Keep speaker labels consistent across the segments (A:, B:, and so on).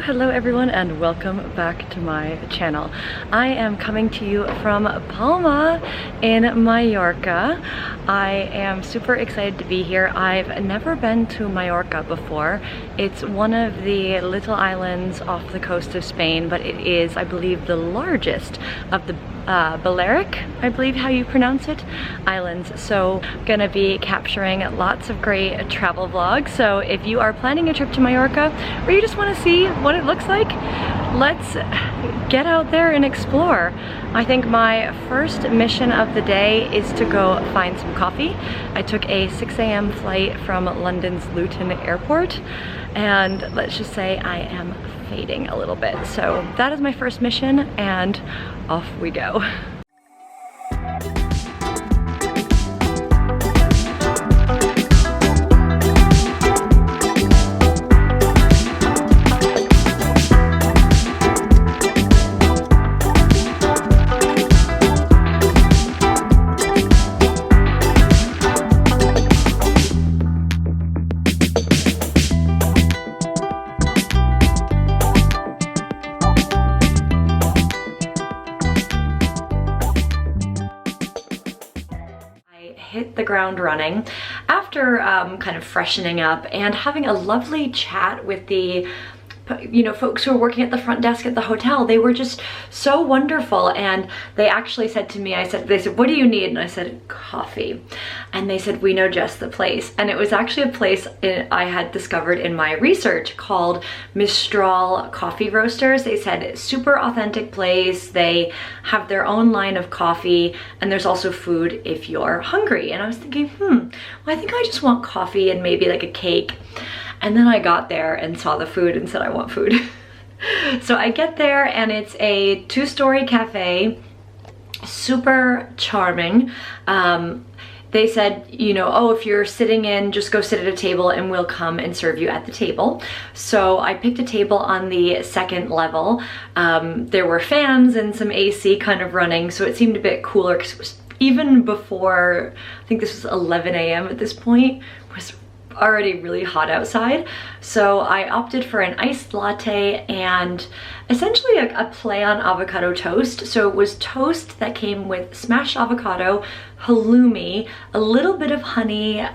A: Hello everyone, and welcome back to my channel. I am coming to you from Palma in Mallorca. I am super excited to be here. I've never been to Mallorca before. It's one of the little islands off the coast of Spain, but it is, I believe, the largest of the Balearic, I believe how you pronounce it, islands. So I'm gonna be capturing lots of great travel vlogs. So if you are planning a trip to Mallorca or you just want to see what it looks like, let's get out there and explore. I think my first mission of the day is to go find some coffee. I took a 6 a.m. flight from London's Luton Airport, and let's just say I am fading a little bit. So that is my first mission, and off we go. Hit the ground running after kind of freshening up and having a lovely chat with the folks who are working at the front desk at the hotel. They were just so wonderful, and they actually said to me, they said, what do you need? And I said, coffee. And they said, we know just the place. And it was actually a place I had discovered in my research called Mistral Coffee Roasters. They said super authentic place. They have their own line of coffee, and there's also food if you're hungry. And I was thinking, well, I think I just want coffee and maybe like a cake. And then I got there and saw the food and said, I want food. So I get there, and it's a 2-story cafe, super charming. They said, oh, if you're sitting in, just go sit at a table and we'll come and serve you at the table. So I picked a table on the second level. There were fans and some AC kind of running, so it seemed a bit cooler, because it was even before, I think this was 11 a.m. at this point, it was already really hot outside. So I opted for an iced latte and essentially a play on avocado toast. So it was toast that came with smashed avocado, halloumi, a little bit of honey,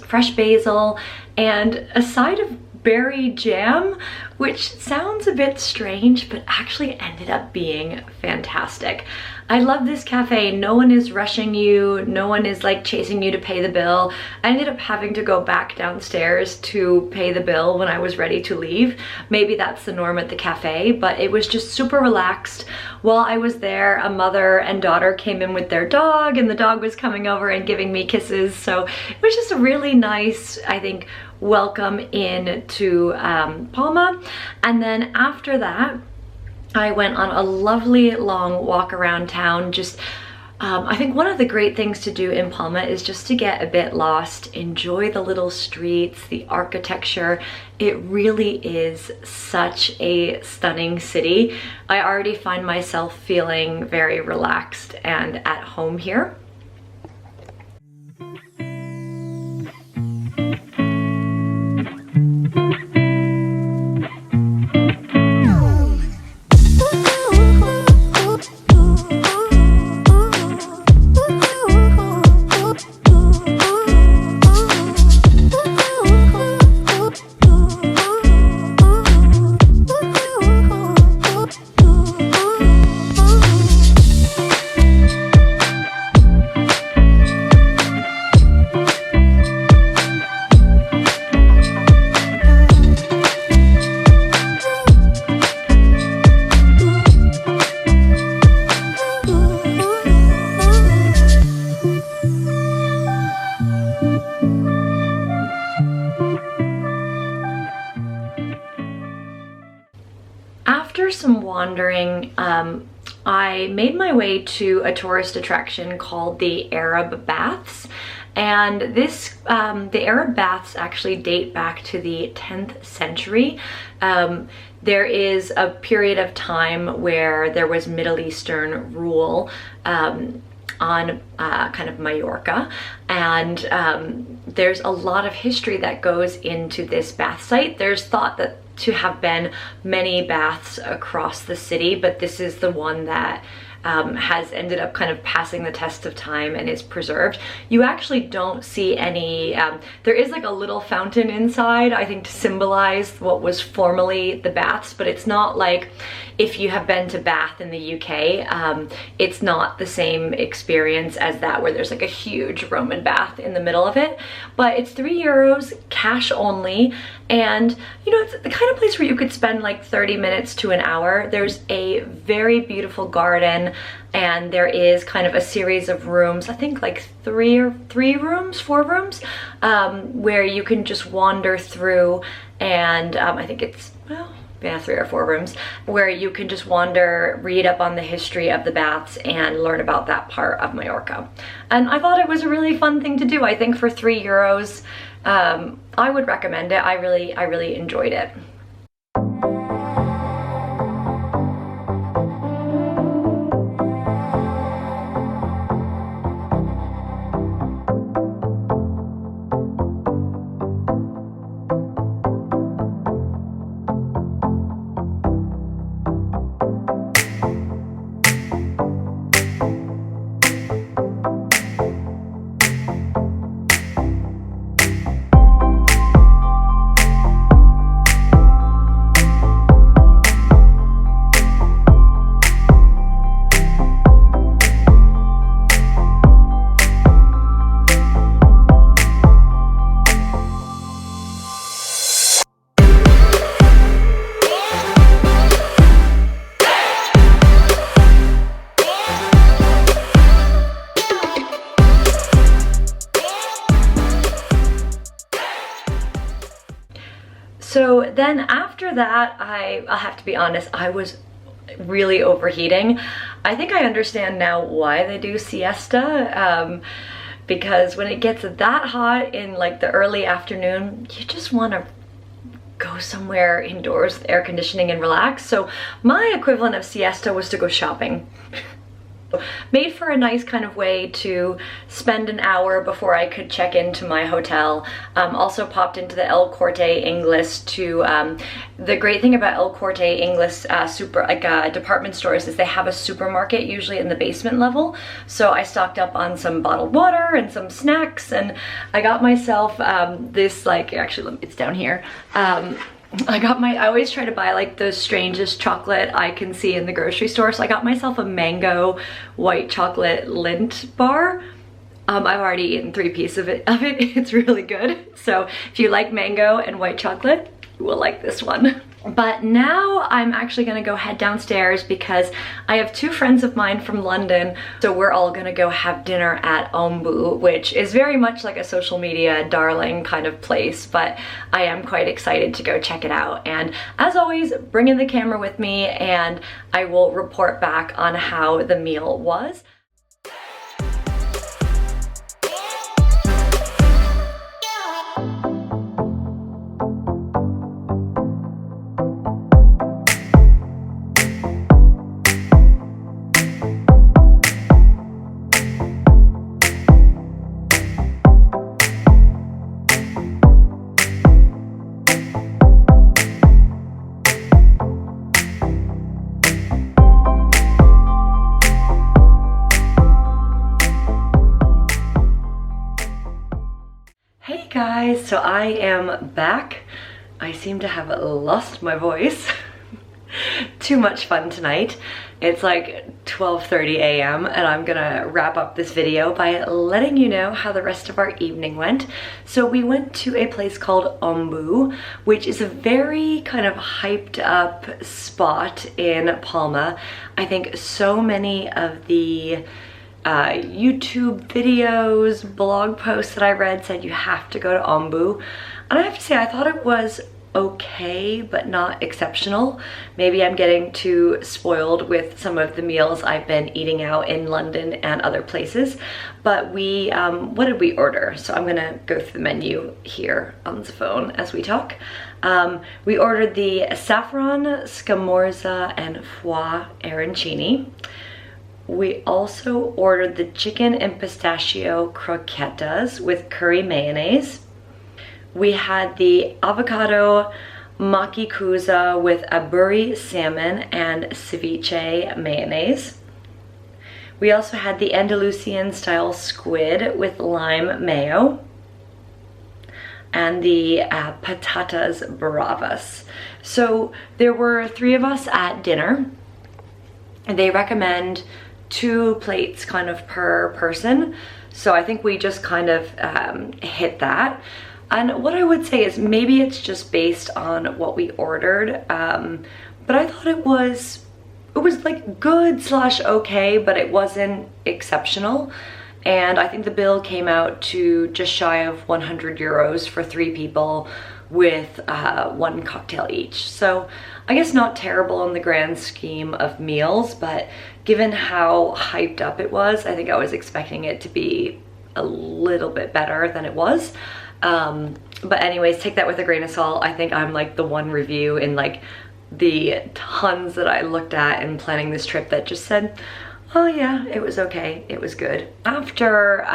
A: fresh basil, and a side of berry jam, which sounds a bit strange, but actually ended up being fantastic. I love this cafe. No one is rushing you. No one is like chasing you to pay the bill. I ended up having to go back downstairs to pay the bill when I was ready to leave. Maybe that's the norm at the cafe, but it was just super relaxed. While I was there, a mother and daughter came in with their dog, and the dog was coming over and giving me kisses. So it was just a really nice, I think, welcome in to Palma. And then after that, I went on a lovely long walk around town. Just I think one of the great things to do in Palma is just to get a bit lost, enjoy the little streets, the architecture. It really is such a stunning city. I already find myself feeling very relaxed and at home here. After some wandering, I made my way to a tourist attraction called the Arab Baths. And this, the Arab Baths actually date back to the 10th century. There is a period of time where there was Middle Eastern rule on kind of Mallorca, and there's a lot of history that goes into this bath site. There's thought that to have been many baths across the city, but this is the one that has ended up kind of passing the test of time and is preserved. You actually don't see any, there is like a little fountain inside, I think to symbolize what was formerly the baths, but it's not like if you have been to Bath in the UK, it's not the same experience as that where there's like a huge Roman bath in the middle of it. But it's €3, cash only, and you know, it's the kind of place where you could spend like 30 minutes to an hour. There's a very beautiful garden, and there is kind of a series of rooms, I think like four rooms, where you can just wander through, and I think it's, well, yeah, 3 or 4 rooms where you can just wander, read up on the history of the baths, and learn about that part of Mallorca. And I thought it was a really fun thing to do. I think for €3, I would recommend it. I really enjoyed it. So then after that, I'll have to be honest, I was really overheating. I think I understand now why they do siesta, because when it gets that hot in like the early afternoon, you just want to go somewhere indoors with air conditioning and relax. So my equivalent of siesta was to go shopping. Made for a nice kind of way to spend an hour before I could check into my hotel. Also popped into the El Corte Inglés to, the great thing about El Corte Inglés department stores is they have a supermarket usually in the basement level. So I stocked up on some bottled water and some snacks, and I got myself this, like, actually it's down here. I always try to buy like the strangest chocolate I can see in the grocery store. So I got myself a mango white chocolate Lindt bar. I've already eaten 3 pieces of it. It's really good. So if you like mango and white chocolate, you will like this one. But now I'm actually gonna go head downstairs because I have 2 friends of mine from London. So we're all gonna go have dinner at Ombu, which is very much like a social media darling kind of place, but I am quite excited to go check it out. And as always, bring in the camera with me and I will report back on how the meal was. Guys, so I am back. I seem to have lost my voice. Too much fun tonight. It's like 12:30 a.m. and I'm gonna wrap up this video by letting you know how the rest of our evening went. So we went to a place called Ombu, which is a very kind of hyped up spot in Palma. I think so many of the YouTube videos, blog posts that I read said you have to go to Ombu. And I have to say, I thought it was okay, but not exceptional. Maybe I'm getting too spoiled with some of the meals I've been eating out in London and other places. But we, what did we order? So I'm gonna go through the menu here on the phone as we talk. We ordered the saffron, scamorza, and foie arancini. We also ordered the chicken and pistachio croquetas with curry mayonnaise. We had the avocado maki kuza with aburi salmon and ceviche mayonnaise. We also had the Andalusian style squid with lime mayo, and the patatas bravas. So there were 3 of us at dinner, and they recommend 2 plates kind of per person. So I think we just kind of hit that. And what I would say is maybe it's just based on what we ordered, but I thought it was like good / okay, but it wasn't exceptional. And I think the bill came out to just shy of 100 euros for 3 people with 1 cocktail each. So I guess not terrible in the grand scheme of meals, but given how hyped up it was, I think I was expecting it to be a little bit better than it was. But anyways, take that with a grain of salt. I think I'm like the one review in like the tons that I looked at in planning this trip that just said, oh yeah, it was okay, it was good. After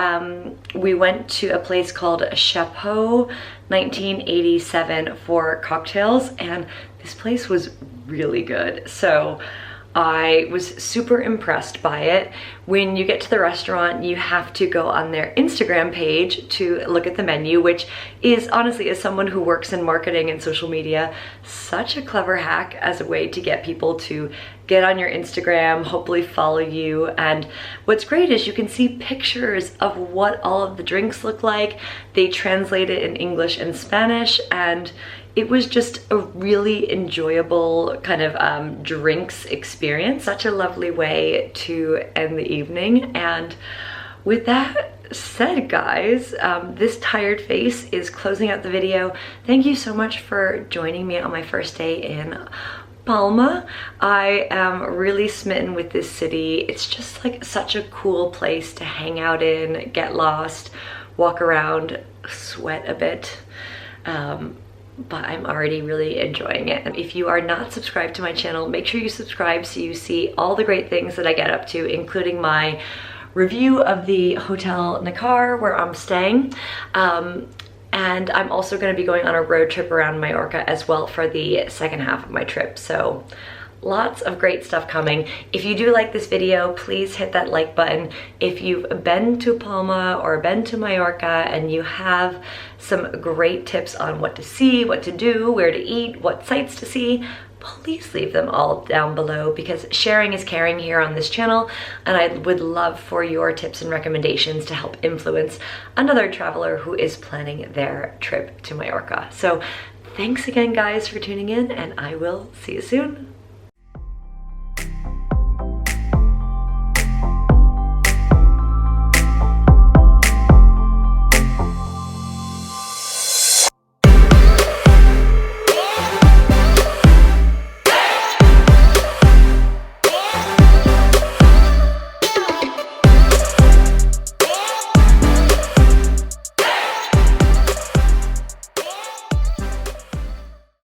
A: we went to a place called Chapeau 1987 for cocktails, and this place was really good. So I was super impressed by it. When you get to the restaurant, you have to go on their Instagram page to look at the menu, which is honestly, as someone who works in marketing and social media, such a clever hack as a way to get people to get on your Instagram, hopefully follow you. And what's great is you can see pictures of what all of the drinks look like. They translate it in English and Spanish, and it was just a really enjoyable kind of drinks experience. Such a lovely way to end the evening. And with that said, guys, this tired face is closing out the video. Thank you so much for joining me on my first day in Palma. I am really smitten with this city. It's just like such a cool place to hang out in, get lost, walk around, sweat a bit. But I'm already really enjoying it. And if you are not subscribed to my channel, make sure you subscribe so you see all the great things that I get up to, including my review of the Hotel Nakar where I'm staying. And I'm also going to be going on a road trip around Mallorca as well for the second half of my trip. So lots of great stuff coming. If you do like this video, please hit that like button. If you've been to Palma or been to Mallorca and you have some great tips on what to see, what to do, where to eat, what sights to see, please leave them all down below, because sharing is caring here on this channel, and I would love for your tips and recommendations to help influence another traveler who is planning their trip to Mallorca. So thanks again, guys, for tuning in, and I will see you soon.